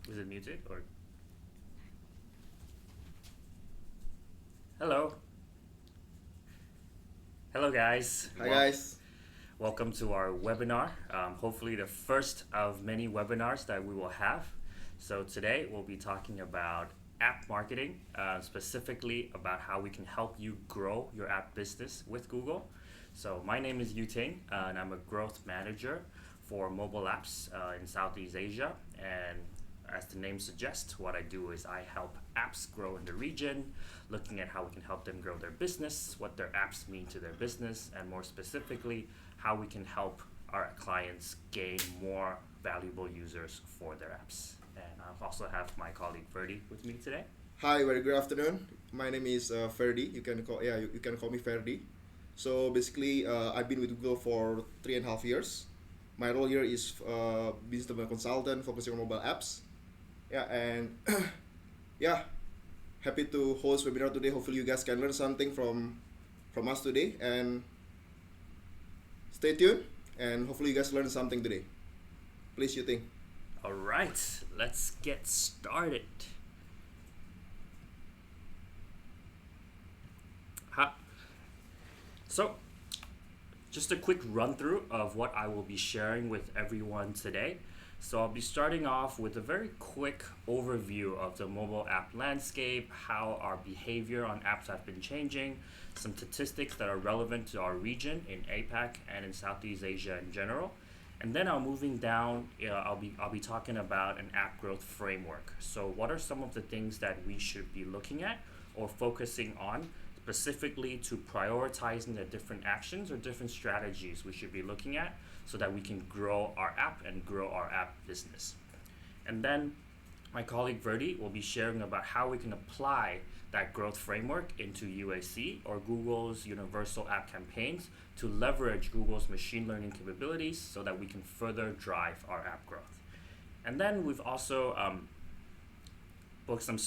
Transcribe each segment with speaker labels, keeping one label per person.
Speaker 1: Is it muted or? Hello, hello guys.
Speaker 2: Hi guys.
Speaker 1: Welcome to our webinar. Hopefully, the first of many webinars that we will have. So today we'll be talking about app marketing, specifically about how we can help you grow your app business with Google. So my name is Yuting, and I'm a growth manager for mobile apps in Southeast Asia. And as the name suggests, what I do is I help apps grow in the region, looking at how we can help them grow their business, what their apps mean to their business, and more specifically, how we can help our clients gain more valuable users for their apps. And I also have my colleague Ferdy with me today.
Speaker 2: Hi, very good afternoon. My name is Ferdi. You can call me Ferdi. So basically, I've been with Google for 3.5 years. My role here is business development consultant focusing on mobile apps. Yeah, and yeah, happy to host webinar today. Hopefully, you guys can learn something from us today, and stay tuned. And hopefully, you guys learn something today. Please, you think.
Speaker 1: All right, let's get started. Ha. So, just a quick run through of what I will be sharing with everyone today. So I'll be starting off with a very quick overview of the mobile app landscape, how our behavior on apps have been changing, some statistics that are relevant to our region in APAC and in Southeast Asia in general. And then I'll moving down, I'll be talking about an app growth framework. So what are some of the things that we should be looking at or focusing on specifically to prioritizing the different actions or different strategies we should be looking at so that we can grow our app and grow our app business. And then my colleague Verdi will be sharing about how we can apply that growth framework into UAC or Google's Universal App Campaigns to leverage Google's machine learning capabilities so that we can further drive our app growth. And then we've also booked some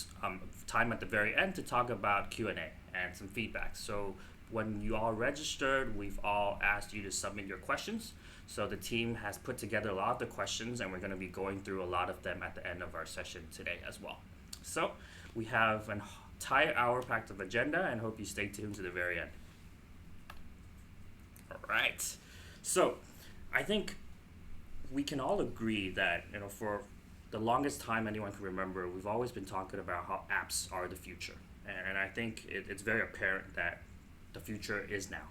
Speaker 1: time at the very end to talk about Q&A and some feedback. So when you all registered, we've all asked you to submit your questions. So the team has put together a lot of the questions, and we're going to be going through a lot of them at the end of our session today as well. So we have an entire hour packed of agenda, and hope you stay tuned to the very end. All right. So I think we can all agree that for the longest time anyone can remember, we've always been talking about how apps are the future, and I think it's very apparent that the future is now.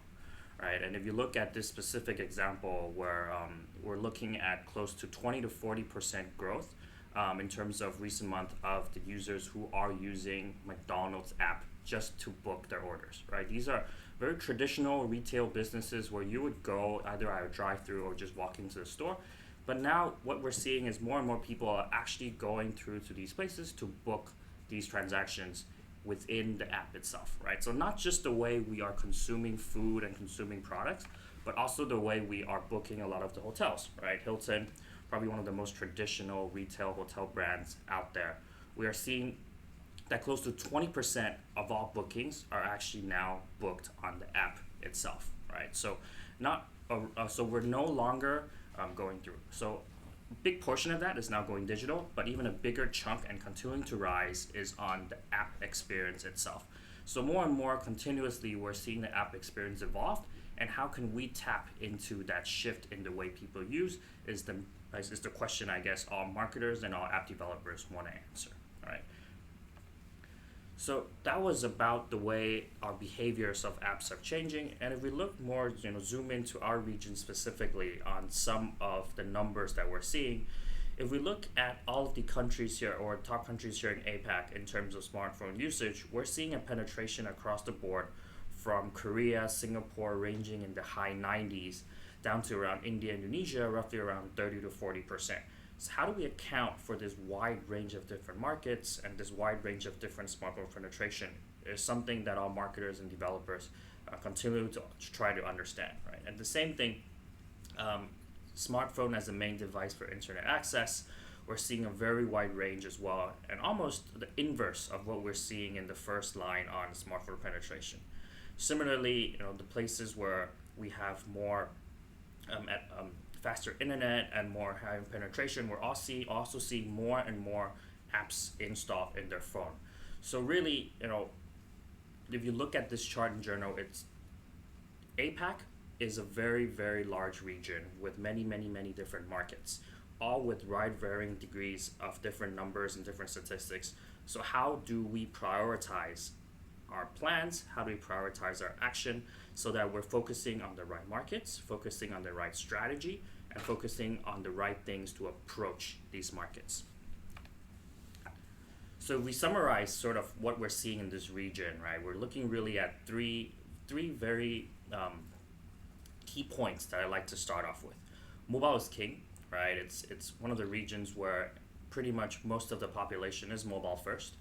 Speaker 1: Right, and if you look at this specific example where we're looking at close to 20 to 40% growth in terms of recent month of the users who are using McDonald's app just to book their orders, right? These are very traditional retail businesses where you would go either at a drive-through or just walk into the store. But now what we're seeing is more and more people are actually going through to these places to book these transactions within the app itself, right? So not just the way we are consuming food and consuming products, but also the way we are booking a lot of the hotels, right? Hilton, probably one of the most traditional retail hotel brands out there. We are seeing that close to 20% of all bookings are actually now booked on the app itself, right? So so we're no longer going through. So big portion of that is now going digital, but even a bigger chunk and continuing to rise is on the app experience itself. So more and more continuously, we're seeing the app experience evolve, and how can we tap into that shift in the way people use is the question I guess all marketers and all app developers want to answer, right? So that was about the way our behaviors of apps are changing. And if we look more, zoom into our region specifically on some of the numbers that we're seeing, if we look at all of the countries here or top countries here in APAC in terms of smartphone usage, we're seeing a penetration across the board from Korea, Singapore ranging in the high 90s down to around India, Indonesia, roughly around 30 to 40%. So how do we account for this wide range of different markets and this wide range of different smartphone penetration is something that all marketers and developers continue to try to understand, right? And the same thing, smartphone as a main device for internet access, we're seeing a very wide range as well, and almost the inverse of what we're seeing in the first line on smartphone penetration. Similarly, the places where we have more faster internet and more high penetration, we're also seeing more and more apps installed in their phone. So really, if you look at this chart in general, it's APAC is a very, very large region with many, many, many different markets, all with wide varying degrees of different numbers and different statistics. So how do we prioritize our plans? How do we prioritize our action so that we're focusing on the right markets, focusing on the right strategy, and focusing on the right things to approach these markets? So if we summarize sort of what we're seeing in this region, right? We're looking really at three very key points that I like to start off with. Mobile is king, right? It's one of the regions where pretty much most of the population is mobile first.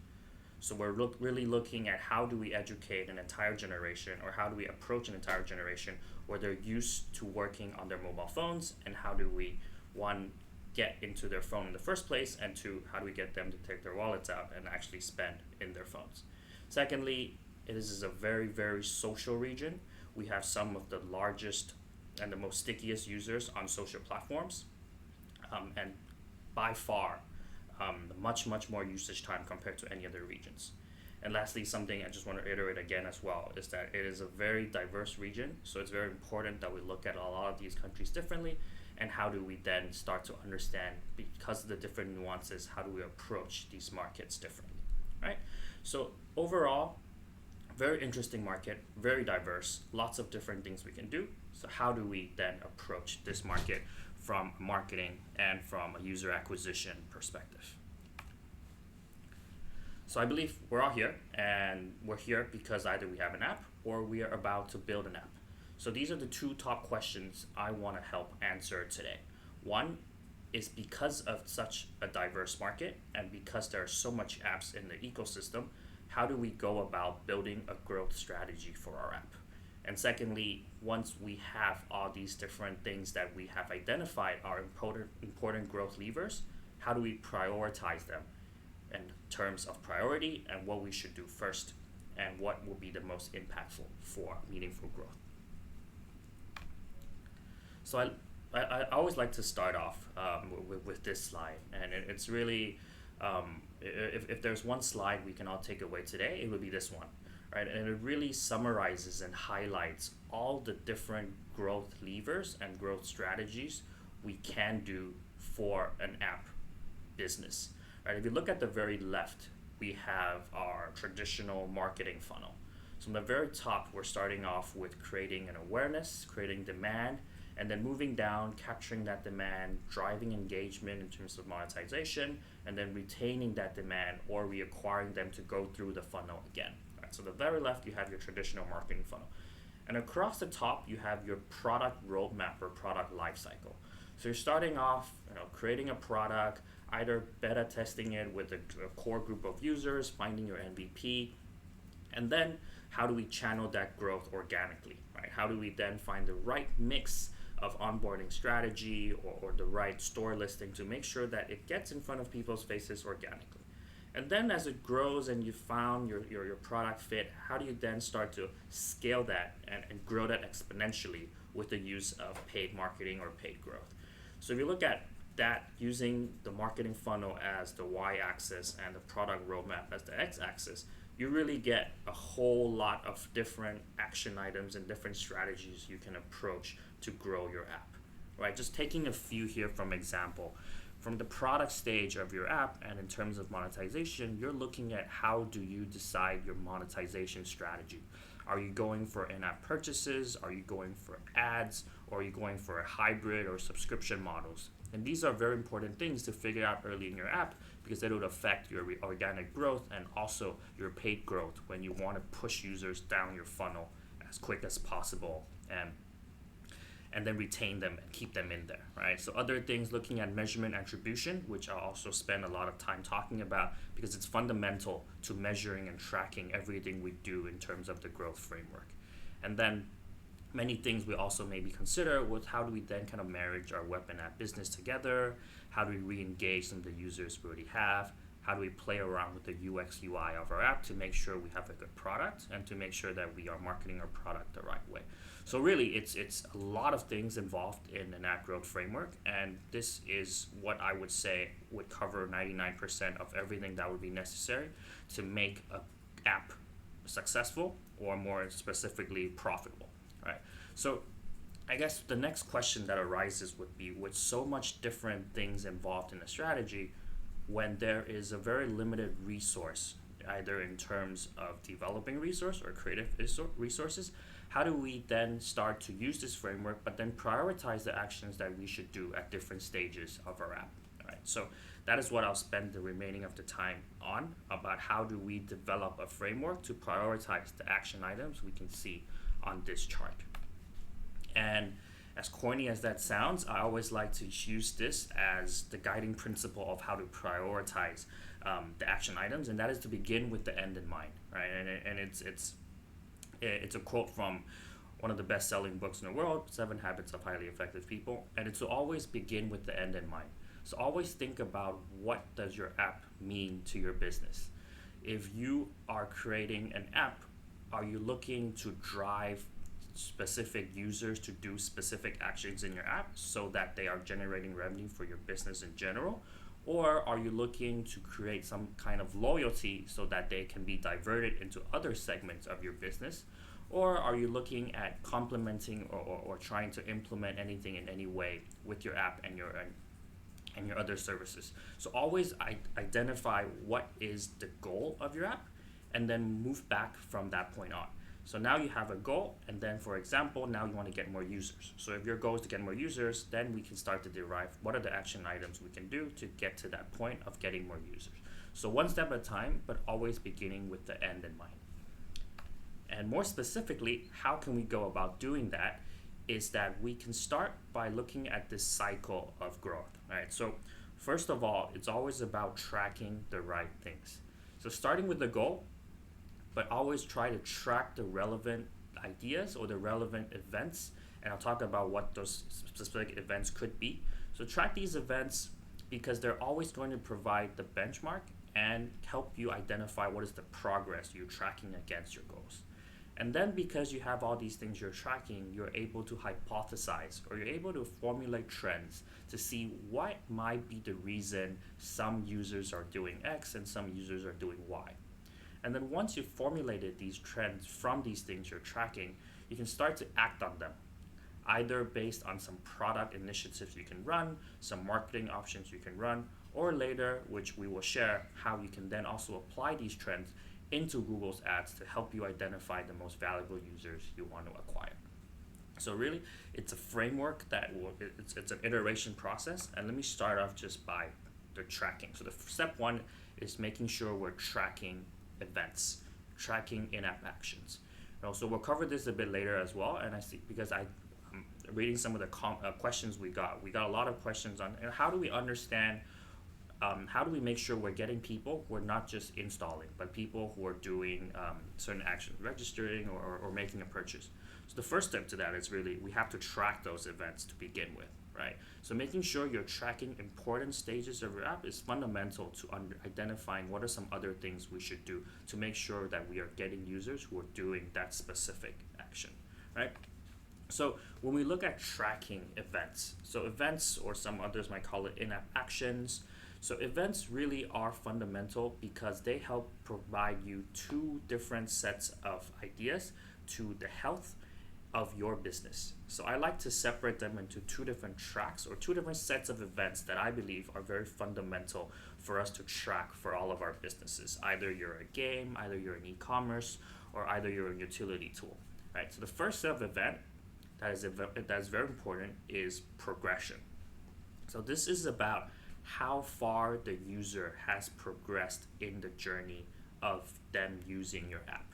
Speaker 1: So we're really looking at how do we educate an entire generation, or how do we approach an entire generation where they're used to working on their mobile phones, and how do we, one, get into their phone in the first place, and two, how do we get them to take their wallets out and actually spend in their phones. Secondly, it is a very, very social region. We have some of the largest and the most stickiest users on social platforms, and by far much more usage time compared to any other regions. And lastly, something I just want to reiterate again as well is that it is a very diverse region, so it's very important that we look at a lot of these countries differently, and how do we then start to understand, because of the different nuances, how do we approach these markets differently, right? So overall, very interesting market, very diverse, lots of different things we can do. So how do we then approach this market from marketing and from a user acquisition perspective? So I believe we're all here, and we're here because either we have an app or we are about to build an app. So these are the two top questions I want to help answer today. One is, because of such a diverse market and because there are so much apps in the ecosystem, how do we go about building a growth strategy for our app? And secondly, once we have all these different things that we have identified are important growth levers, how do we prioritize them in terms of priority, and what we should do first, and what will be the most impactful for meaningful growth? So I always like to start off with this slide, and it's really, if there's one slide we can all take away today, it would be this one, right? And it really summarizes and highlights all the different growth levers and growth strategies we can do for an app business, right? If you look at the very left, we have our traditional marketing funnel. So on the very top, we're starting off with creating an awareness, creating demand, and then moving down, capturing that demand, driving engagement in terms of monetization, and then retaining that demand or reacquiring them to go through the funnel again. Right? So the very left, you have your traditional marketing funnel. And across the top, you have your product roadmap or product lifecycle. So you're starting off, creating a product, either beta testing it with a core group of users, finding your MVP, and then how do we channel that growth organically, right? How do we then find the right mix of onboarding strategy or the right store listing to make sure that it gets in front of people's faces organically? And then as it grows and you found your product fit, how do you then start to scale that and grow that exponentially with the use of paid marketing or paid growth? So if you look at that using the marketing funnel as the y-axis and the product roadmap as the x-axis, you really get a whole lot of different action items and different strategies you can approach to grow your app, right? Just taking a few here from example. From the product stage of your app and in terms of monetization, you're looking at how do you decide your monetization strategy. Are you going for in-app purchases? Are you going for ads? Or are you going for a hybrid or subscription models? And these are very important things to figure out early in your app, because it would affect your organic growth and also your paid growth when you want to push users down your funnel as quick as possible and then retain them and keep them in there, right? So other things, looking at measurement attribution, which I'll also spend a lot of time talking about because it's fundamental to measuring and tracking everything we do in terms of the growth framework. And then many things we also maybe consider with how do we then kind of marriage our web and app business together, how do we re-engage some of the users we already have, how do we play around with the UX UI of our app to make sure we have a good product and to make sure that we are marketing our product the right way. So really, it's a lot of things involved in an app growth framework, and this is what I would say would cover 99% of everything that would be necessary to make a app successful, or more specifically profitable, right? So I guess the next question that arises would be, with so much different things involved in a strategy, when there is a very limited resource, either in terms of developing resource or creative resources, how do we then start to use this framework but then prioritize the actions that we should do at different stages of our app? All right, so that is what I'll spend the remaining of the time on, about how do we develop a framework to prioritize the action items we can see on this chart. And as corny as that sounds, I always like to use this as the guiding principle of how to prioritize the action items, and that is to begin with the end in mind, right? And it's a quote from one of the best-selling books in the world, 7 Habits of Highly Effective People, and it's to always begin with the end in mind. So always think about, what does your app mean to your business? If you are creating an app, are you looking to drive specific users to do specific actions in your app so that they are generating revenue for your business in general? Or are you looking to create some kind of loyalty so that they can be diverted into other segments of your business? Or are you looking at complementing or trying to implement anything in any way with your app and your other services? So always identify what is the goal of your app and then move back from that point on. So now you have a goal, and then, for example, now you want to get more users. So if your goal is to get more users, then we can start to derive what are the action items we can do to get to that point of getting more users. So one step at a time, but always beginning with the end in mind. And more specifically, how can we go about doing that is that we can start by looking at this cycle of growth, right? So first of all, it's always about tracking the right things. So starting with the goal, but always try to track the relevant ideas or the relevant events, and I'll talk about what those specific events could be. So track these events because they're always going to provide the benchmark and help you identify what is the progress you're tracking against your goals. And then because you have all these things you're tracking, you're able to hypothesize, or you're able to formulate trends to see what might be the reason some users are doing X and some users are doing Y. And then once you've formulated these trends from these things you're tracking, you can start to act on them, either based on some product initiatives you can run, some marketing options you can run, or later, which we will share, how you can then also apply these trends into Google's ads to help you identify the most valuable users you want to acquire. So really, it's a framework that it's an iteration process. And let me start off just by the tracking. So the step one is making sure we're tracking events, tracking in-app actions. So we'll cover this a bit later as well. And I see, because I'm reading some of the questions we got a lot of questions on how do we understand, how do we make sure we're getting people who are not just installing, but people who are doing certain actions, registering or making a purchase. So the first step to that is really, we have to track those events to begin with, right? So making sure you're tracking important stages of your app is fundamental to identifying what are some other things we should do to make sure that we are getting users who are doing that specific action, right? So when we look at tracking events, so events, or some others might call it in-app actions. So events really are fundamental because they help provide you two different sets of ideas to the health of your business. So I like to separate them into two different tracks, or two different sets of events that I believe are very fundamental for us to track for all of our businesses. Either you're a game, either you're an e-commerce, or either you're a utility tool, right? So the first set of event that is very important is progression. So this is about how far the user has progressed in the journey of them using your app.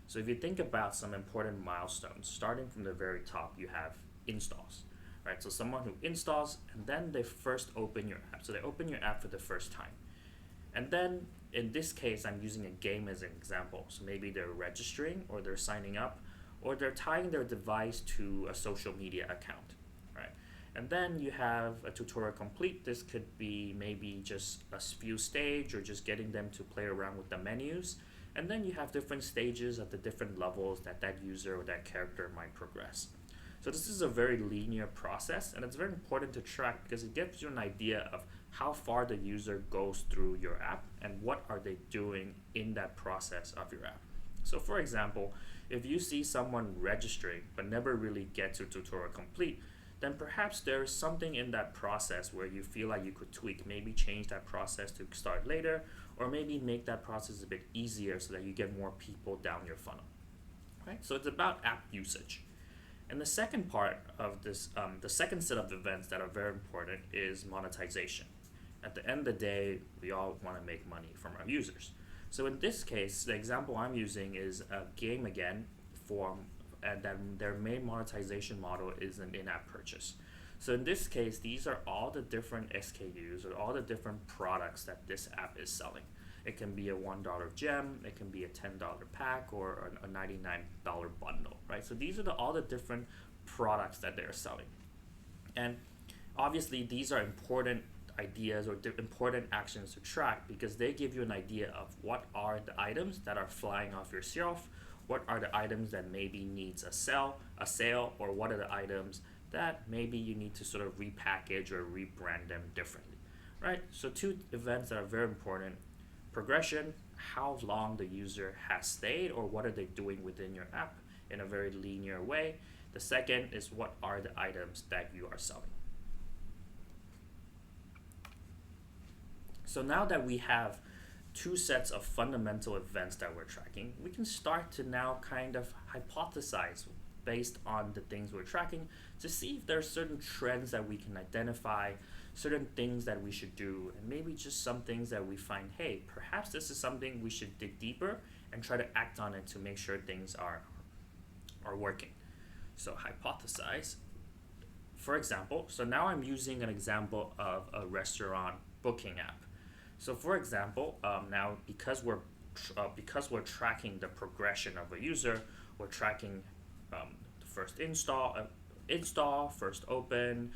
Speaker 1: So if you think about some important milestones, starting from the very top, you have installs, right? So someone who installs, and then they first open your app. So they open your app for the first time. And then in this case, I'm using a game as an example. So maybe they're registering, or they're signing up, or they're tying their device to a social media account, right? And then you have a tutorial complete. This could be maybe just a few stage or just getting them to play around with the menus. And then you have different stages at the different levels that that user or that character might progress. So this is a very linear process, and it's very important to track because it gives you an idea of how far the user goes through your app and what are they doing in that process of your app. So for example, if you see someone registering but never really get to tutorial complete, then perhaps there is something in that process where you feel like you could tweak, maybe change that process to start later, or maybe make that process a bit easier so that you get more people down your funnel. Right? So it's about app usage. And the second part of this, the second set of events that are very important is monetization. At the end of the day, we all want to make money from our users. So in this case, the example I'm using is a game again for, and then their main monetization model is an in-app purchase. So in this case, these are all the different SKUs or all the different products that this app is selling. It can be a $1 gem, it can be a $10 pack, or a $99 bundle, right? So these are all the different products that they're selling. And obviously, these are important ideas or important actions to track because they give you an idea of what are the items that are flying off your shelf, what are the items that maybe needs a sale, or what are the items that maybe you need to sort of repackage or rebrand them differently, right? So two events that are very important: progression, how long the user has stayed or what are they doing within your app in a very linear way. The second is what are the items that you are selling. So now that we have two sets of fundamental events that we're tracking, we can start to now kind of hypothesize based on the things we're tracking to see if there are certain trends that we can identify, certain things that we should do, and maybe just some things that we find, hey, perhaps this is something we should dig deeper and try to act on it to make sure things are working. So hypothesize. For example, so now I'm using an example of a restaurant booking app. So for example, now because we're tracking the progression of a user, we're tracking the first install, first open,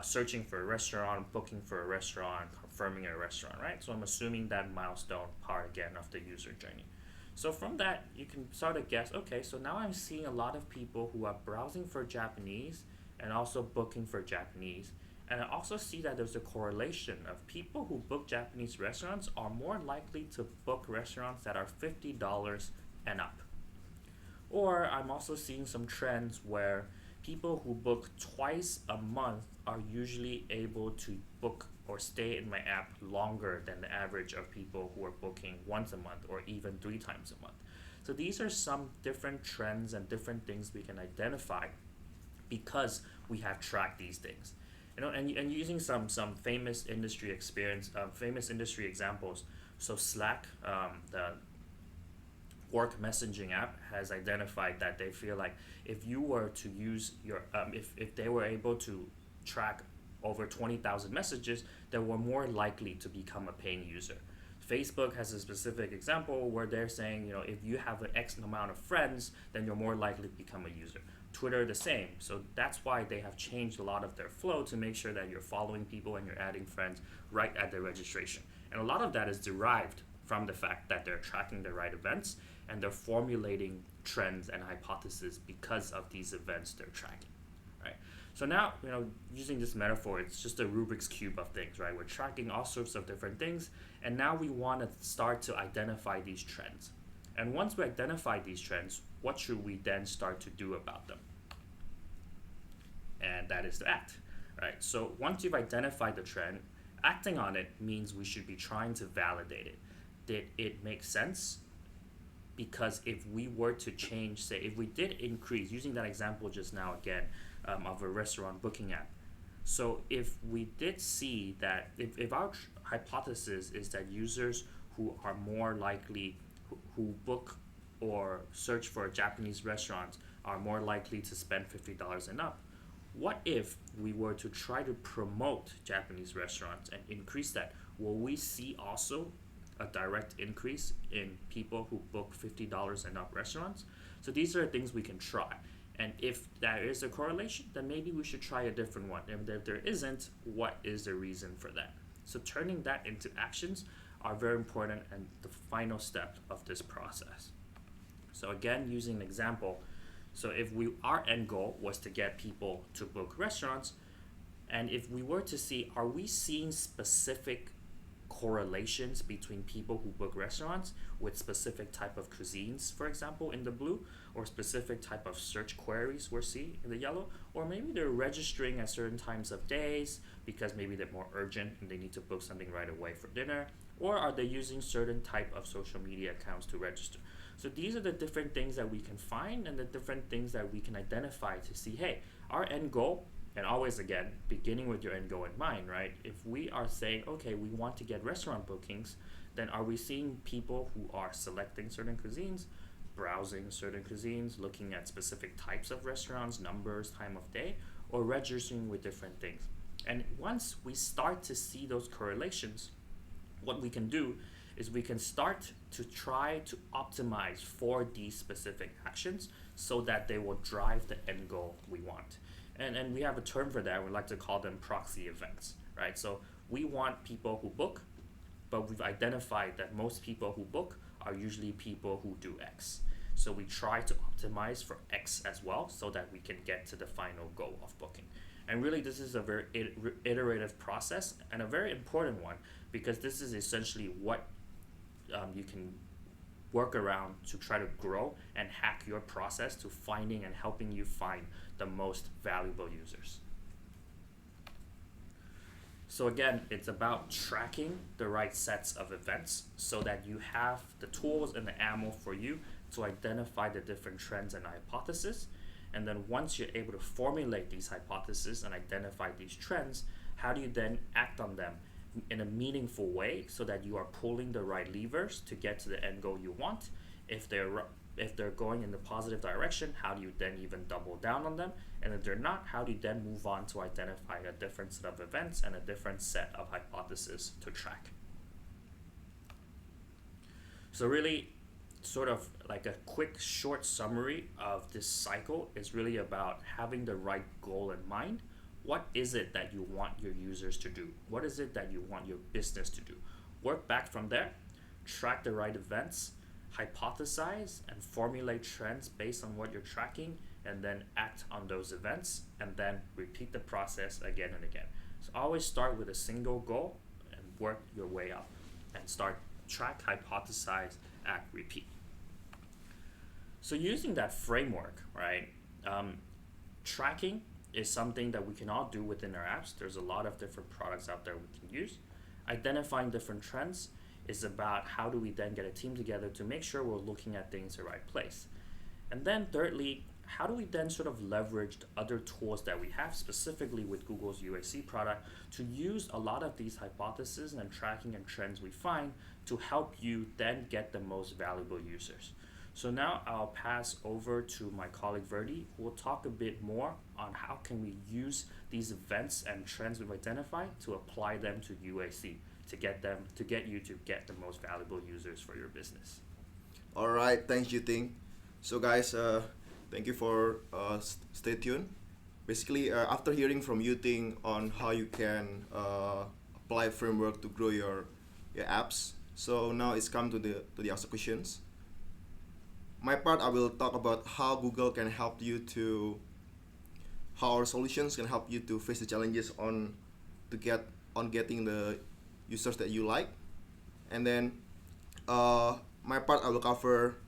Speaker 1: searching for a restaurant, booking for a restaurant, confirming a restaurant, right? So I'm assuming that milestone part again of the user journey. So from that, you can sort of guess, okay, so now I'm seeing a lot of people who are browsing for Japanese and also booking for Japanese. And I also see that there's a correlation of people who book Japanese restaurants are more likely to book restaurants that are $50 and up. Or I'm also seeing some trends where people who book twice a month are usually able to book or stay in my app longer than the average of people who are booking once a month or even 3 times a month. So these are some different trends and different things we can identify because we have tracked these things. You know, and using some famous industry experience, famous industry examples. So Slack, the work messaging app, has identified that they feel like if you were to use your, if they were able to track over 20,000 messages, they were more likely to become a paying user. Facebook has a specific example where they're saying, you know, if you have an X amount of friends, then you're more likely to become a user. Twitter the same. So that's why they have changed a lot of their flow to make sure that you're following people and you're adding friends right at their registration. And a lot of that is derived from the fact that they're tracking the right events and they're formulating trends and hypotheses because of these events they're tracking, right? So now, you know, using this metaphor, it's just a Rubik's Cube of things, right? We're tracking all sorts of different things, and now we want to start to identify these trends. And once we identify these trends, what should we then start to do about them? And that is to act, right? So once you've identified the trend, acting on it means we should be trying to validate it. Did it make sense? Because if we were to change, say, if we did increase, using that example just now again, of a restaurant booking app. So if we did see that, if our hypothesis is that users who are more likely, who book or search for Japanese restaurants are more likely to spend $50 and up, what if we were to try to promote Japanese restaurants and increase that? Will we see also a direct increase in people who book $50 and up restaurants? So these are things we can try. And if there is a correlation, then maybe we should try a different one. And if there isn't, what is the reason for that? So turning that into actions are very important and the final step of this process. So again, using an example, so if our end goal was to get people to book restaurants, and if we were to see, are we seeing specific correlations between people who book restaurants with specific type of cuisines, for example, in the blue, or specific type of search queries we're seeing in the yellow, or maybe they're registering at certain times of days because maybe they're more urgent and they need to book something right away for dinner, or are they using certain type of social media accounts to register? So these are the different things that we can find and the different things that we can identify to see, hey, our end goal, and always again, beginning with your end goal in mind, right? If we are saying, okay, we want to get restaurant bookings, then are we seeing people who are selecting certain cuisines, browsing certain cuisines, looking at specific types of restaurants, numbers, time of day, or registering with different things? And once we start to see those correlations, what we can do is we can start to try to optimize for these specific actions so that they will drive the end goal we want. And we have a term for that. We like to call them proxy events, right? So we want people who book, but we've identified that most people who book are usually people who do X. So we try to optimize for X as well so that we can get to the final goal of booking. And really, this is a very iterative process and a very important one because this is essentially what you can work around to try to grow and hack your process to finding and helping you find the most valuable users. So again, it's about tracking the right sets of events so that you have the tools and the ammo for you to identify the different trends and hypotheses. And then once you're able to formulate these hypotheses and identify these trends, how do you then act on them in a meaningful way so that you are pulling the right levers to get to the end goal you want? If they're going in the positive direction, how do you then even double down on them? And if they're not, how do you then move on to identify a different set of events and a different set of hypotheses to track? So really, sort of like a quick short summary of this cycle is really about having the right goal in mind. What is it that you want your users to do? What is it that you want your business to do? Work back from there, track the right events, hypothesize and formulate trends based on what you're tracking, and then act on those events, and then repeat the process again and again. So always start with a single goal and work your way up and start track, hypothesize, act, repeat. So using that framework, right, tracking is something that we can all do within our apps. There's a lot of different products out there we can use. Identifying different trends is about how do we then get a team together to make sure we're looking at things the right place. And then thirdly, how do we then sort of leverage the other tools that we have, specifically with Google's UAC product, to use a lot of these hypotheses and tracking and trends we find to help you then get the most valuable users. So now I'll pass over to my colleague Verdi, who will talk a bit more on how can we use these events and trends we've identified to apply them to UAC to get you to get the most valuable users for your business.
Speaker 2: All right, thanks, Yuting. So guys, thank you for stay tuned. Basically, after hearing from Yuting on how you can apply framework to grow your apps, so now it's come to the answer questions. My part, I will talk about how Google can help you to, how our solutions can help you to face the challenges on getting the users that you like, and then my part, I will cover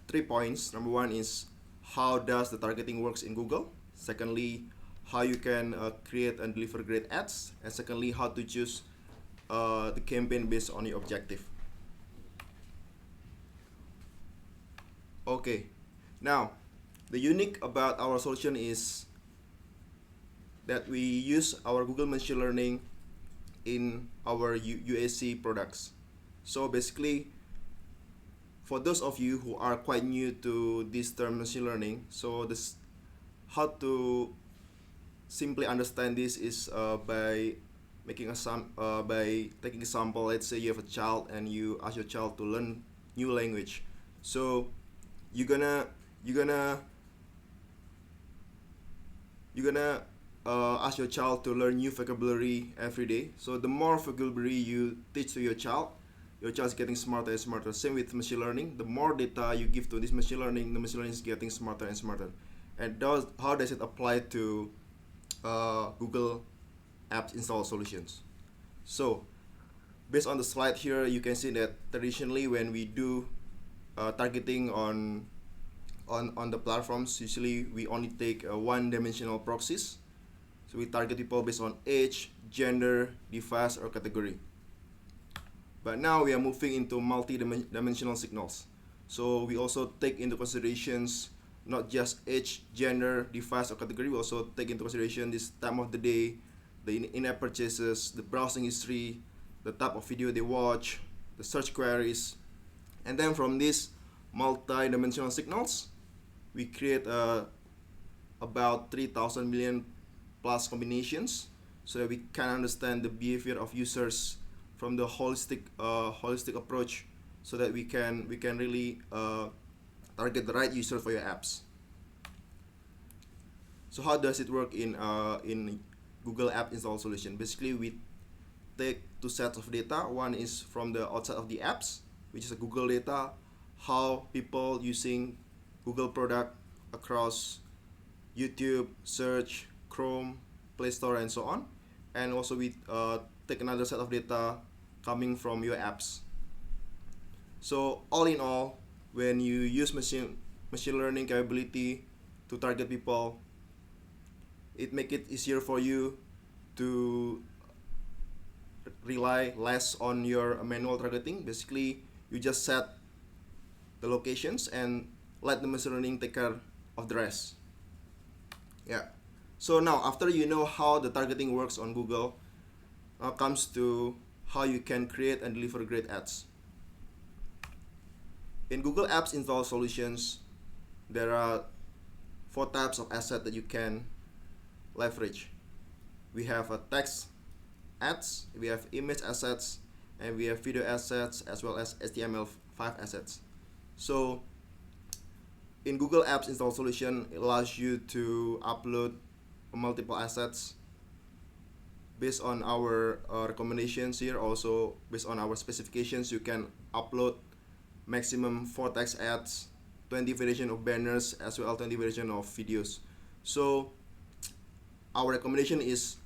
Speaker 2: 3 points. Number one is how does the targeting works in Google. Secondly, how you can create and deliver great ads, and secondly, how to choose the campaign based on your objective. Okay, now the unique about our solution is that we use our Google Machine Learning in our UAC products. So basically, for those of you who are quite new to this term machine learning, so this how to simply understand this is by making by taking a sample. Let's say you have a child and you ask your child to learn new language. So you're gonna you're gonna ask your child to learn new vocabulary every day. So the more vocabulary you teach to your child is getting smarter and smarter. Same with machine learning. The more data you give to this machine learning, the machine learning is getting smarter and smarter. And how does it apply to Google Apps install solutions? So based on the slide here, you can see that traditionally when we do targeting on the platforms, usually we only take one-dimensional proxies. So we target people based on age, gender, device, or category. But now we are moving into multi-dimensional signals. So we also take into considerations not just age, gender, device, or category. We also take into consideration this time of the day, the in-app purchases, the browsing history, the type of video they watch, the search queries. And then from these multi-dimensional signals, we create about 3,000 million plus combinations so that we can understand the behavior of users from the holistic approach, so that we can really target the right user for your apps. So how does it work in Google App Install Solution? Basically, we take two sets of data. One is from the outside of the apps, which is a Google data, how people using Google product across YouTube, search, Chrome, Play Store, and so on. And also we take another set of data coming from your apps. So all in all, when you use machine learning capability to target people, it make it easier for you to rely less on your manual targeting. Basically, you just set the locations and let the machine learning take care of the rest. Yeah. So now, after you know how the targeting works on Google, now comes to how you can create and deliver great ads. In Google Apps Install Solutions, there are 4 types of asset that you can leverage. We have text ads, we have image assets, and we have video assets, as well as HTML5 assets. So in Google Apps Install Solution, it allows you to upload multiple assets based on our recommendations here. Also based on our specifications, you can upload maximum 4 text ads, 20 variation of banners, as well as 20 variation of videos. So our recommendation is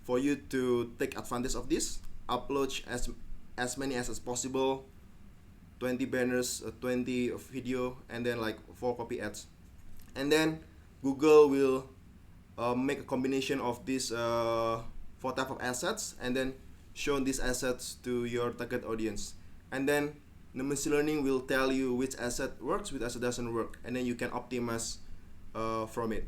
Speaker 2: for you to take advantage of this, upload as many as possible, 20 banners, 20 video, and then like 4 copy ads. And then Google will make a combination of these 4 type of assets, and then show these assets to your target audience. And then the machine learning will tell you which asset works, which asset doesn't work, and then you can optimize from it.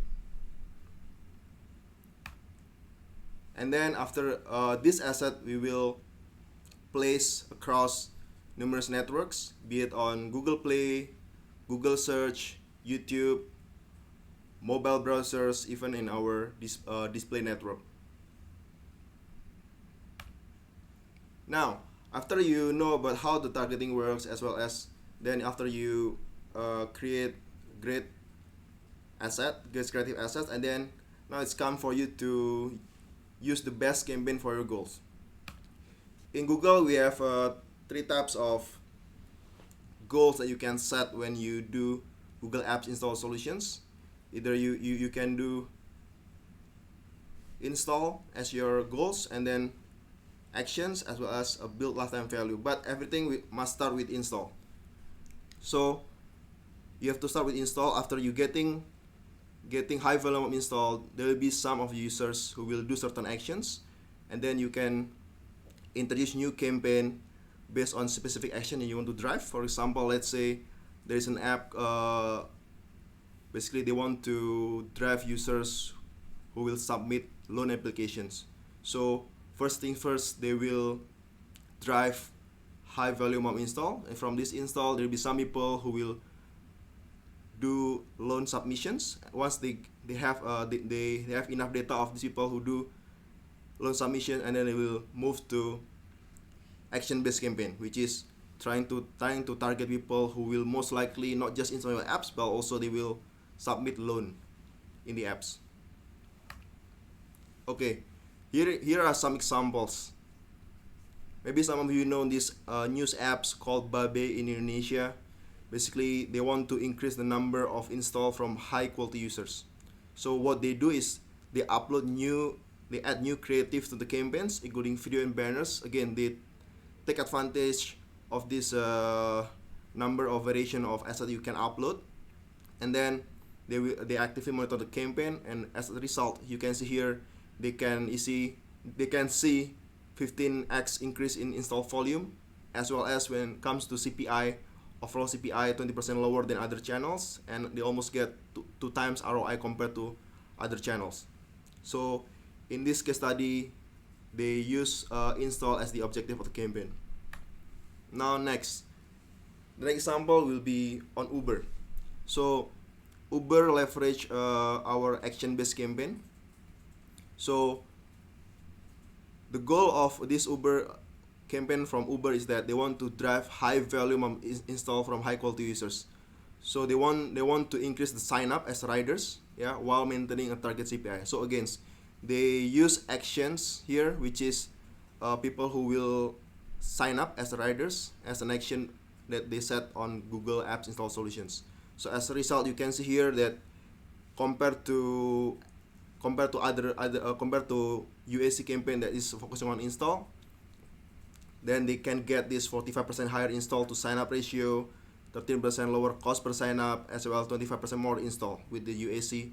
Speaker 2: And then after this asset, we will place across numerous networks, be it on Google Play, Google Search, YouTube, mobile browsers, even in our display network. Now, after you know about how the targeting works, as well as then after you create great creative assets, and then now it's time for you to use the best campaign for your goals. In Google, we have 3 types of goals that you can set when you do Google Apps Install Solutions. Either you can do install as your goals, and then actions, as well as a build lifetime value. But everything must start with install. So you have to start with install. After you getting high volume of install, there will be some of users who will do certain actions, and then you can introduce new campaign based on specific action that you want to drive. For example, let's say there is an app, basically they want to drive users who will submit loan applications. So first thing first, they will drive high volume of install, and from this install there will be some people who will do loan submissions. Once they have enough data of these people who do loan submission, and then they will move to action-based campaign, which is trying to target people who will most likely not just install your apps, but also they will submit loan in the apps. Okay, here are some examples. Maybe some of you know these news apps called Babe in Indonesia. Basically, they want to increase the number of install from high quality users. So what they do is they they add new creatives to the campaigns, including video and banners. Again, they take advantage of this number of variation of assets you can upload, and then they actively monitor the campaign, and as a result, you can see here they can see 15x increase in install volume, as well as when it comes to CPI, overall CPI 20% lower than other channels, and they almost get two times ROI compared to other channels. So in this case study, they use install as the objective of the campaign. Now next, the next example will be on Uber. So Uber leverage our action-based campaign. So the goal of this Uber campaign from Uber is that they want to drive high volume of install from high quality users. So they want to increase the sign up as riders, yeah, while maintaining a target CPI. So again, they use actions here, which is people who will sign up as riders as an action that they set on Google Apps install solutions. So as a result, you can see here that compared to UAC campaign that is focusing on install, then they can get this 45% higher install to sign up ratio, 13% lower cost per sign up, as well as 25% more install with the UAC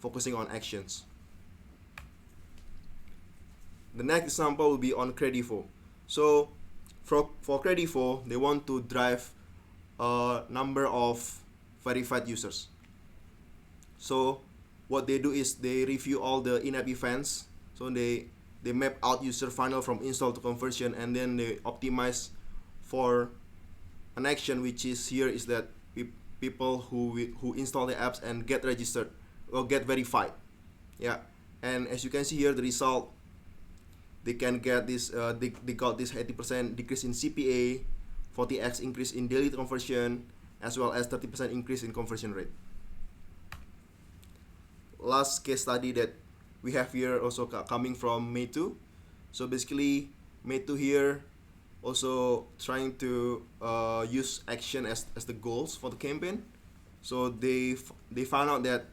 Speaker 2: focusing on actions. The next example will be on Credivo. So for Credivo, they want to drive a number of verified users. So what they do is they review all the in-app events. So they map out user funnel from install to conversion, and then they optimize for an action, which is here is that people who install the apps and get registered or get verified. Yeah, and as you can see here, the result, they can get this they got this 80% decrease in CPA, 40x increase in daily conversion, as well as 30% increase in conversion rate. Last case study that we have here also coming from Meitu. So basically, Meitu here also trying to use action as the goals for the campaign. So they found out that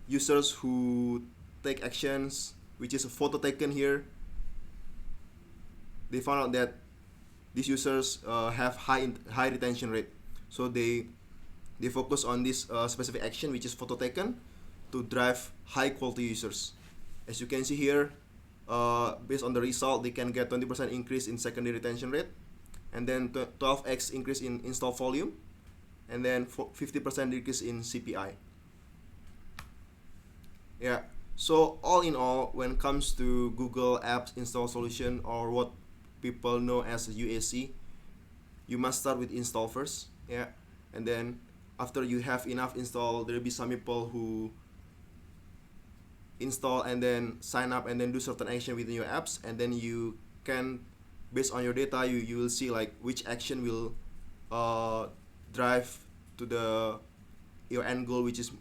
Speaker 2: users who take actions, which is a photo taken here, they found out that these users have high retention rate. So they focus on this specific action, which is photo taken, to drive high quality users. As you can see here, based on the result, they can get 20% increase in secondary retention rate, and then 12x increase in install volume, and then 50% decrease in CPI. Yeah, so all in all, when it comes to Google Apps install solution, or what people know as UAC, you must start with install first. Yeah, and then after you have enough install, there will be some people who install and then sign up and then do certain action within your apps, and then you can, based on your data, you will see like which action will drive to your end goal, which is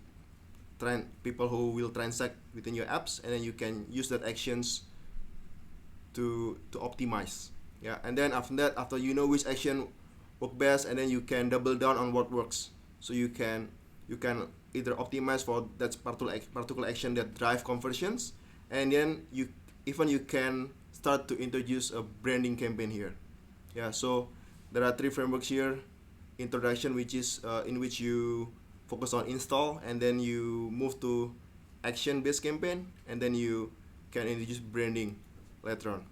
Speaker 2: people who will transact within your apps, and then you can use that actions to optimize. Yeah, and then after that, after you know which action work best, and then you can double down on what works. So you can either optimize for that particular action that drive conversions, and then you can start to introduce a branding campaign here. Yeah, so there are 3 frameworks here. Introduction, which is in which you focus on install, and then you move to action based campaign, and then you can introduce branding later on.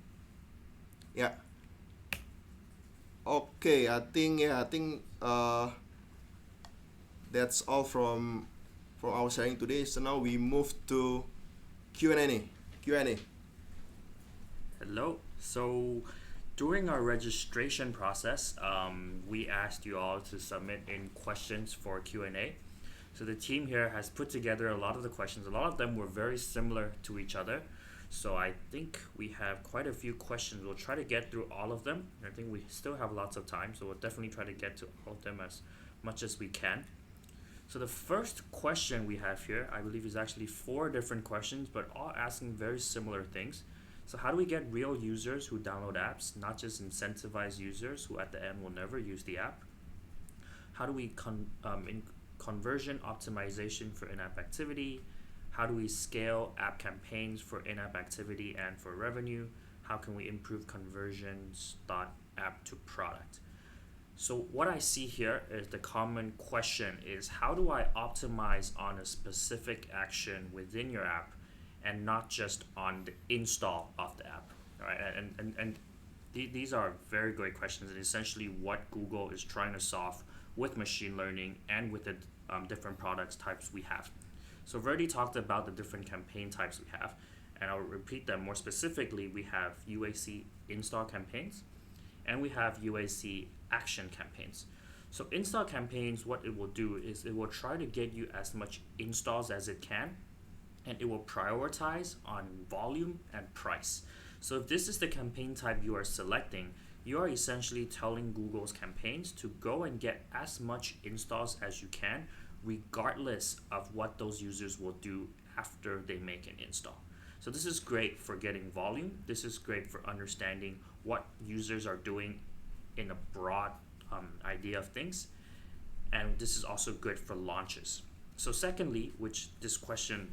Speaker 2: Yeah. Okay, I think that's all from our sharing today. So now we move to Q&A.
Speaker 1: Hello. So during our registration process, we asked you all to submit in questions for Q&A. So the team here has put together a lot of the questions. A lot of them were very similar to each other. So I think we have quite a few questions. We'll try to get through all of them. I think we still have lots of time, so we'll definitely try to get to all of them as much as we can. So the first question we have here, I believe, is actually four different questions, but all asking very similar things. So how do we get real users who download apps, not just incentivize users who at the end will never use the app? How do we in conversion optimization for in-app activity? How do we scale app campaigns for in-app activity and for revenue? How can we improve conversions app to product? So what I see here is the common question is, how do I optimize on a specific action within your app and not just on the install of the app? All right, and these are very great questions, and essentially what Google is trying to solve with machine learning and with the different products types we have. So I've already talked about the different campaign types we have, and I'll repeat them more specifically. We have UAC install campaigns, and we have UAC action campaigns. So install campaigns, what it will do is it will try to get you as much installs as it can, and it will prioritize on volume and price. So if this is the campaign type you are selecting, you are essentially telling Google's campaigns to go and get as much installs as you can, regardless of what those users will do after they make an install. So this is great for getting volume. This is great for understanding what users are doing in a broad idea of things. And this is also good for launches. So secondly, which this question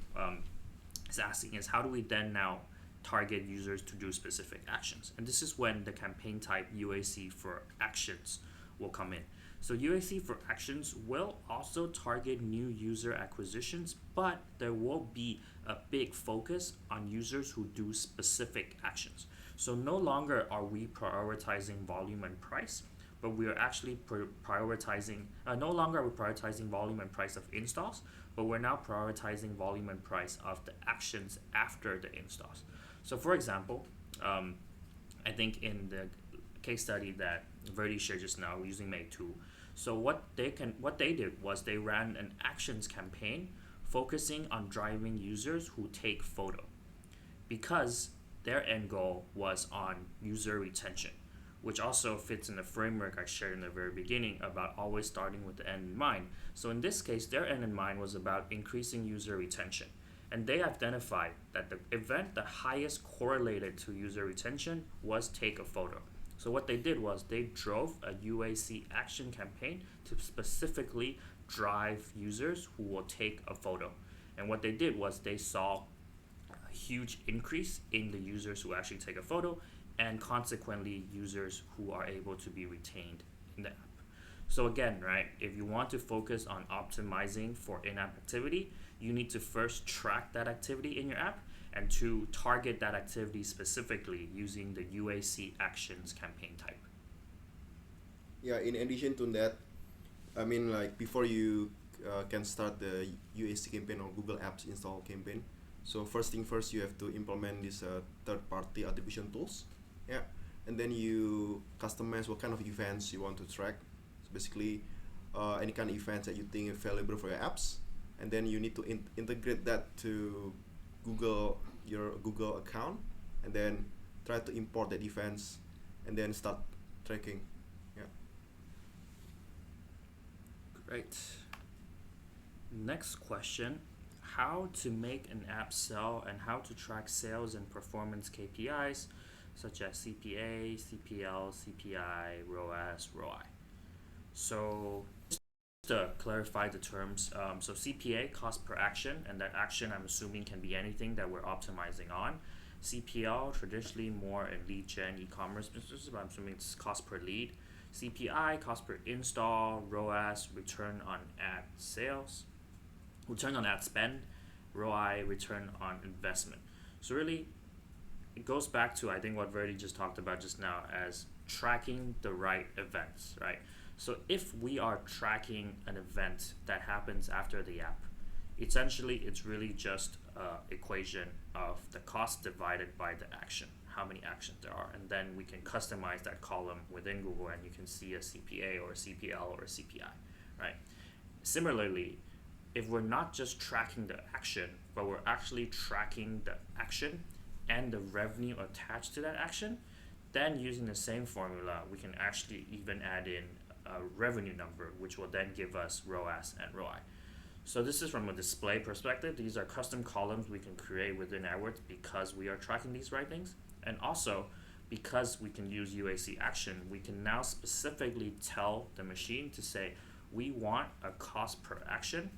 Speaker 1: is asking, is how do we then now target users to do specific actions? And this is when the campaign type UAC for actions will come in. So UAC for actions will also target new user acquisitions, but there will be a big focus on users who do specific actions. So no longer are we prioritizing volume and price, but we are actually prioritizing, no longer are we prioritizing volume and price of installs, but we're now prioritizing volume and price of the actions after the installs. So for example, I think in the case study that Verdi shared just now using Meitu, so what they did was they ran an actions campaign focusing on driving users who take photo, because their end goal was on user retention, which also fits in the framework I shared in the very beginning about always starting with the end in mind. So in this case, their end in mind was about increasing user retention. And they identified that the event that highest correlated to user retention was take a photo. So what they did was they drove a UAC action campaign to specifically drive users who will take a photo. And what they did was they saw a huge increase in the users who actually take a photo, and consequently users who are able to be retained in the app. So again, right, if you want to focus on optimizing for in-app activity, you need to first track that activity in your app, and to target that activity specifically using the UAC actions campaign type.
Speaker 2: Yeah, in addition to that, I mean, like before you can start the UAC campaign or Google Apps install campaign, so first thing first, you have to implement this third-party attribution tools. Yeah, and then you customize what kind of events you want to track. So basically, any kind of events that you think are valuable for your apps, and then you need to integrate that to your Google account, and then try to import that events, and then start tracking. Yeah.
Speaker 1: Great. Next question: how to make an app sell and how to track sales and performance KPIs such as CPA, CPL, CPI, ROAS, ROI. So just to clarify the terms, so CPA, cost per action, and that action I'm assuming can be anything that we're optimizing on. CPL, traditionally more in lead gen e-commerce businesses, but I'm assuming it's cost per lead. CPI, cost per install. ROAS, return on ad sales, return on ad spend. ROI, return on investment. So really, it goes back to, I think, what Verdi just talked about just now as tracking the right events, right? So if we are tracking an event that happens after the app, essentially it's really just an equation of the cost divided by the action, how many actions there are, and then we can customize that column within Google, and you can see a CPA or a CPL or a CPI, right? Similarly, if we're not just tracking the action, but we're actually tracking the action and the revenue attached to that action, then using the same formula, we can actually even add in a revenue number, which will then give us ROAS and ROI. So this is from a display perspective. These are custom columns we can create within AdWords because we are tracking these right things. And also, because we can use UAC action, we can now specifically tell the machine to say, we want a cost per action,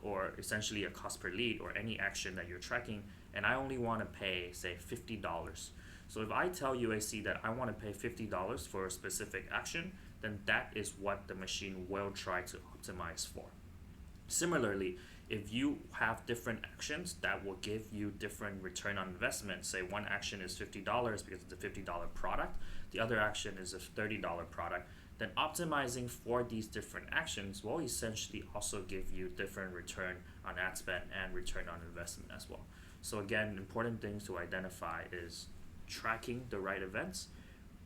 Speaker 1: or essentially a cost per lead, or any action that you're tracking, and I only want to pay, say, $50. So if I tell UAC that I want to pay $50 for a specific action, then that is what the machine will try to optimize for. Similarly, if you have different actions that will give you different return on investment, say one action is $50 because it's a $50 product, the other action is a $30 product, then optimizing for these different actions will essentially also give you different return on ad spend and return on investment as well. So again, important things to identify is tracking the right events.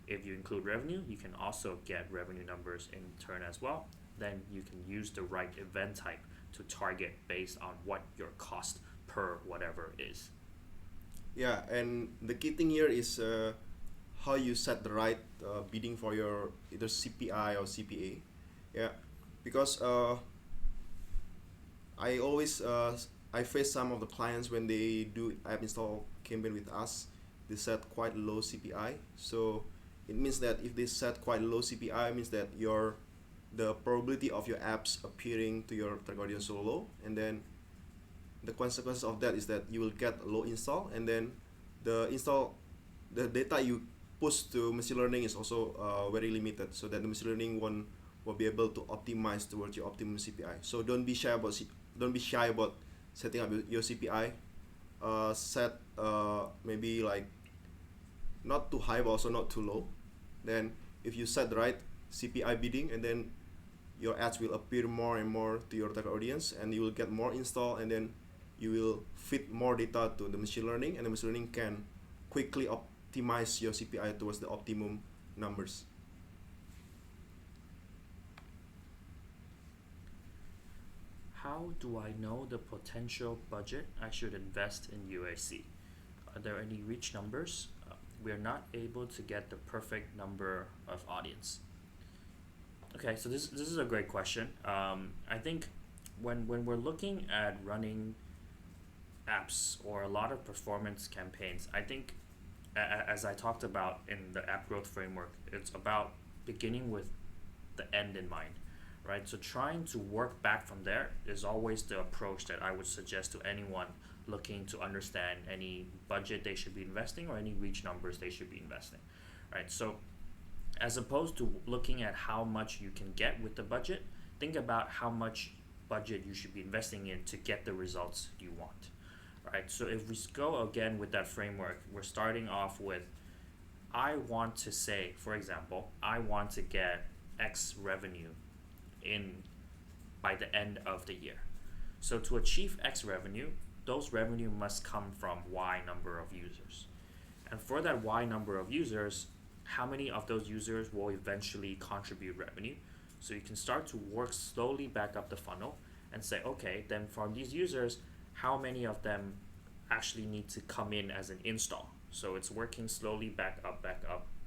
Speaker 1: If you include revenue, you can also get revenue numbers in turn as well. Then you can use the right event type to target based on what your cost per whatever is.
Speaker 2: Yeah, and the key thing here is how you set the right bidding for your either CPI or CPA. Yeah, because I always I face some of the clients when they do app install campaign with us, they set quite low CPI. So it means that if they set quite low CPI, it means that the probability of your apps appearing to your target audience so low, and then the consequence of that is that you will get a low install, and then the data you push to machine learning is also very limited, so that the machine learning will be able to optimize towards your optimum CPI. So don't be shy about setting up your CPI. Set maybe like not too high but also not too low. Then if you set the right CPI bidding, and then your ads will appear more and more to your target audience, and you will get more install, and then you will feed more data to the machine learning, and the machine learning can quickly optimize your CPI towards the optimum numbers.
Speaker 1: How do I know the potential budget I should invest in UAC? Are there any reach numbers? We are not able to get the perfect number of audience. Okay, so this is a great question. I think when we're looking at running apps or a lot of performance campaigns, I think as I talked about in the app growth framework, it's about beginning with the end in mind, right? So trying to work back from there is always the approach that I would suggest to anyone looking to understand any budget they should be investing or any reach numbers they should be investing, right? So as opposed to looking at how much you can get with the budget, think about how much budget you should be investing in to get the results you want, right? So if we go again with that framework, we're starting off with, I want to say, for example, I want to get X revenue by the end of the year. So to achieve X revenue, those revenue must come from Y number of users. And for that Y number of users, how many of those users will eventually contribute revenue? So you can start to work slowly back up the funnel and say, okay, then from these users, how many of them actually need to come in as an install? So it's working slowly back up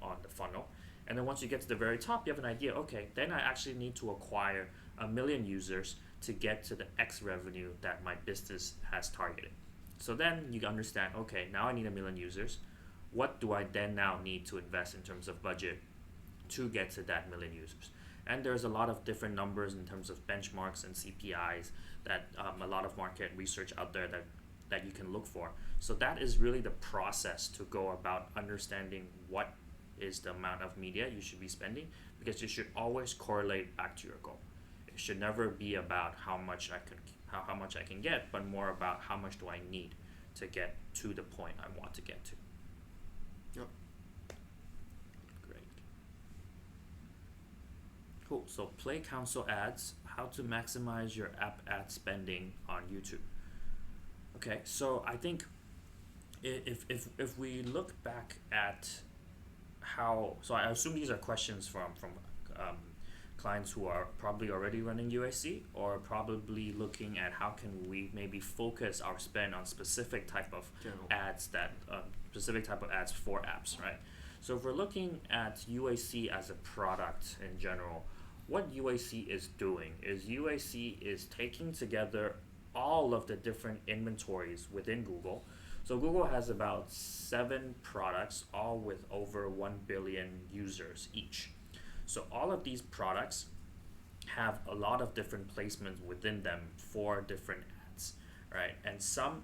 Speaker 1: on the funnel. And then once you get to the very top, you have an idea, okay, then I actually need to acquire 1 million users to get to the X revenue that my business has targeted. So then you understand, okay, now I need 1 million users. What do I then now need to invest in terms of budget to get to that 1 million users? And there's a lot of different numbers in terms of benchmarks and CPIs that a lot of market research out there that you can look for. So that is really the process to go about understanding what is the amount of media you should be spending, because you should always correlate back to your goal. It should never be about how much I can get, but more about how much do I need to get to the point I want to get to.
Speaker 2: Yep.
Speaker 1: Great. Cool. So play console ads, how to maximize your app ad spending on YouTube. Okay, so I think if we look back at how, so I assume these are questions from clients who are probably already running UAC, or probably looking at how can we maybe focus our spend on specific type of ads for apps, right? So if we're looking at UAC as a product in general, what UAC is doing is UAC is taking together all of the different inventories within Google. So Google has about 7 products, all with over 1 billion users each. So all of these products have a lot of different placements within them for different ads, right? And some,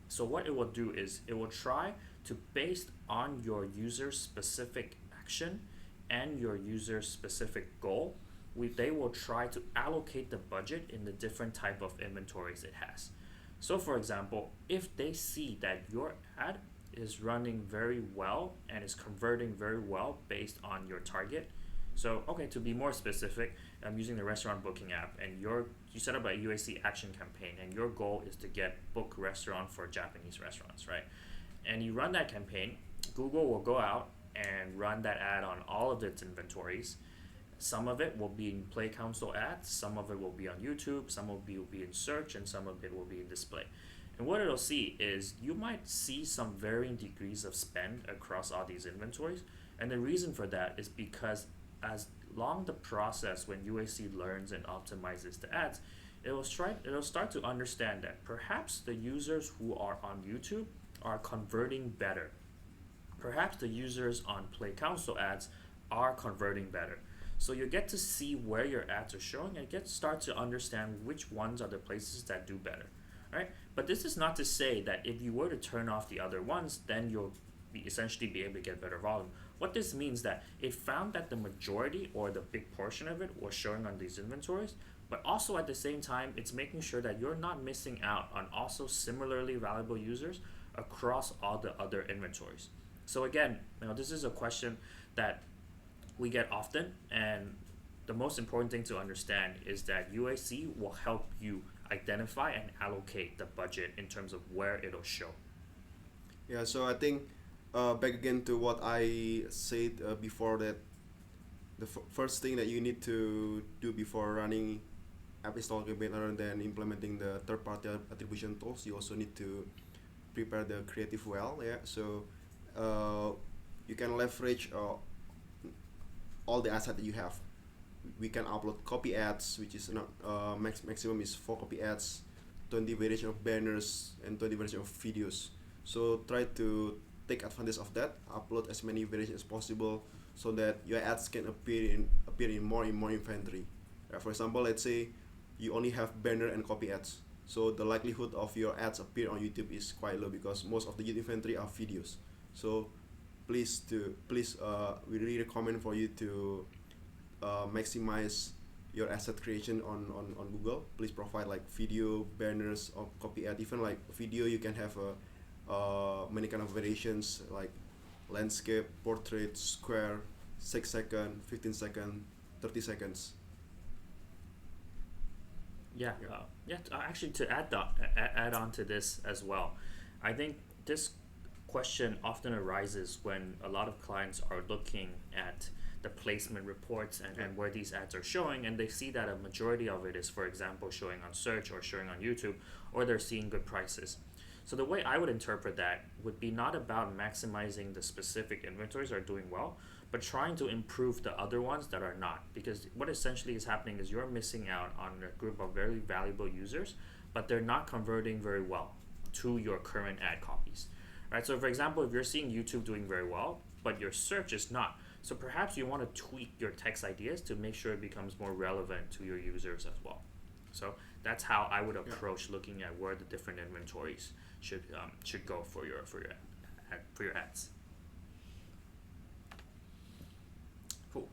Speaker 1: so what it will do is it will try to, based on your user specific action and your user specific goal, they will try to allocate the budget in the different type of inventories it has. So for example, if they see that your ad is running very well and is converting very well based on your target, so okay, to be more specific, I'm using the restaurant booking app, and you set up a UAC action campaign, and your goal is to get book restaurant for Japanese restaurants, right? And you run that campaign, Google will go out and run that ad on all of its inventories. Some of it will be in Play Console ads, some of it will be on YouTube, some will be in search, and some of it will be in display. And what it'll see is you might see some varying degrees of spend across all these inventories. And the reason for that is because as long the process when UAC learns and optimizes the ads, it'll start to understand that perhaps the users who are on YouTube are converting better. Perhaps the users on Play Console ads are converting better. So you get to see where your ads are showing and start to understand which ones are the places that do better, right? But this is not to say that if you were to turn off the other ones, then you'll essentially be able to get better volume. What this means that it found that the majority or the big portion of it was showing on these inventories, but also at the same time, it's making sure that you're not missing out on also similarly valuable users across all the other inventories. So again, this is a question that we get often, and the most important thing to understand is that UAC will help you identify and allocate the budget in terms of where it'll show.
Speaker 2: Yeah, so I think back again to what I said before, that the first thing that you need to do before running app install campaign, other than implementing the third-party attribution tools, you also need to prepare the creative well. Yeah, so you can leverage all the assets that you have. We can upload copy ads, which is not maximum is 4 copy ads, 20 variation of banners, and 20 variation of videos. So try to take advantage of that, upload as many variations as possible, so that your ads can appear in more inventory. For example, let's say you only have banner and copy ads, so the likelihood of your ads appear on YouTube is quite low, because most of the YouTube inventory are videos. So please we really recommend for you to maximize your asset creation on Google. Please provide like video, banners, or copy ad. Even like video, you can have many kind of variations like landscape, portrait, square, 6 second, 15 second, 30 seconds.
Speaker 1: Yeah, actually, to add on to this as well, I think this question often arises when a lot of clients are looking at the placement reports and where these ads are showing, and they see that a majority of it is, for example, showing on search or showing on YouTube, or they're seeing good prices. So the way I would interpret that would be not about maximizing the specific inventories that are doing well, but trying to improve the other ones that are not. Because what essentially is happening is you're missing out on a group of very valuable users, but they're not converting very well to your current ad copies. Right? So for example, if you're seeing YouTube doing very well, but your search is not, so perhaps you want to tweak your text ideas to make sure it becomes more relevant to your users as well. So that's how I would approach looking at where the different inventories should go for your ads. Cool.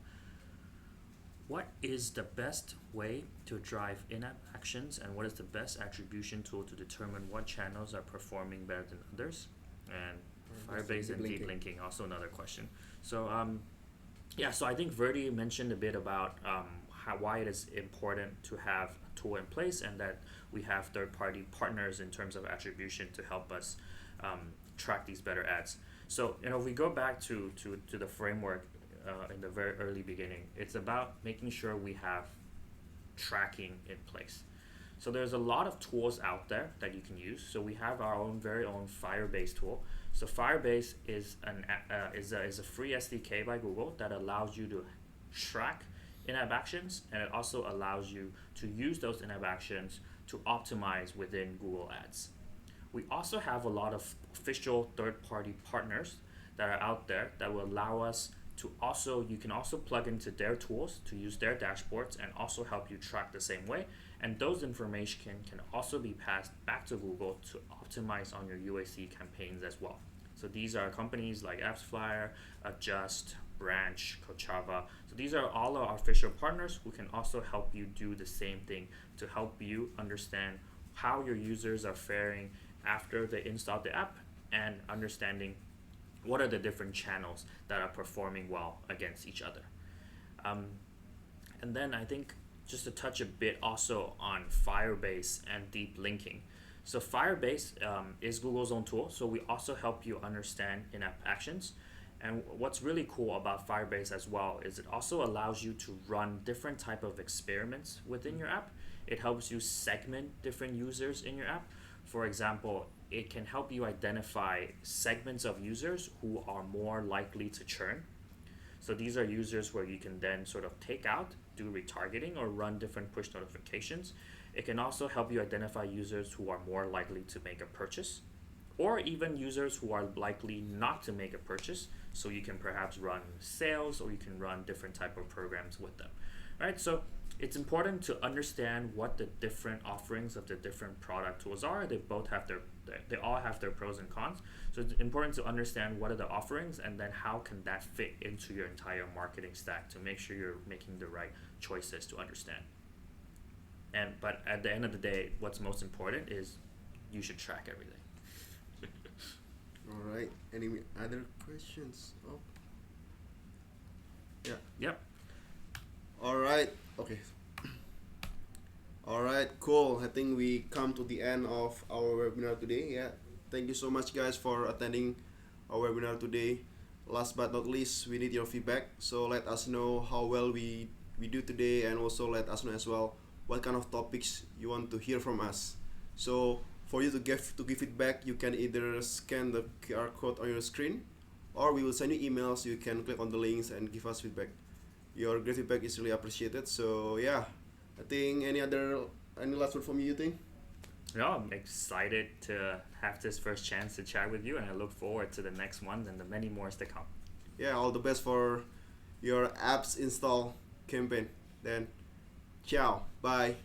Speaker 1: What is the best way to drive in-app actions, and what is the best attribution tool to determine what channels are performing better than others? And Firebase and deep linking, also another question. So so I think Verdi mentioned a bit about why it is important to have a tool in place, and that we have third-party partners in terms of attribution to help us track these better ads. So if we go back to the framework in the very early beginning, it's about making sure we have tracking in place. So there's a lot of tools out there that you can use. So we have our very own Firebase tool. So Firebase is a free SDK by Google that allows you to track in-app actions, and it also allows you to use those in-app actions to optimize within Google Ads. We also have a lot of official third-party partners that are out there that will allow us to also, you can also plug into their tools to use their dashboards and also help you track the same way. And those information can also be passed back to Google to optimize on your UAC campaigns as well. So these are companies like AppsFlyer, Adjust, Branch, Kochava. So these are all our official partners who can also help you do the same thing to help you understand how your users are faring after they install the app and understanding what are the different channels that are performing well against each other. And then I think just to touch a bit also on Firebase and deep linking. So Firebase is Google's own tool, so we also help you understand in-app actions. And what's really cool about Firebase as well is it also allows you to run different type of experiments within your app. It helps you segment different users in your app. For example, it can help you identify segments of users who are more likely to churn. So these are users where you can then sort of take out, do retargeting, or run different push notifications. It can also help you identify users who are more likely to make a purchase, or even users who are likely not to make a purchase. So you can perhaps run sales, or you can run different type of programs with them, right? So it's important to understand what the different offerings of the different product tools are. They all have their pros and cons. So it's important to understand what are the offerings and then how can that fit into your entire marketing stack to make sure you're making the right choices to understand. But at the end of the day, what's most important is you should track everything.
Speaker 2: All right. Any other questions? Oh. Yeah.
Speaker 1: Yep.
Speaker 2: All right. Okay. All right. Cool. I think we come to the end of our webinar today. Yeah. Thank you so much, guys, for attending our webinar today. Last but not least, we need your feedback. So let us know how well we do today, and also let us know as well what kind of topics you want to hear from us. So for you to give feedback, you can either scan the QR code on your screen, or we will send you emails. You can click on the links and give us feedback. Your great feedback is really appreciated. So yeah, I think any last word from you think?
Speaker 1: No, I'm excited to have this first chance to chat with you, and I look forward to the next ones and the many more to come.
Speaker 2: Yeah, all the best for your apps install campaign. Then, ciao, bye.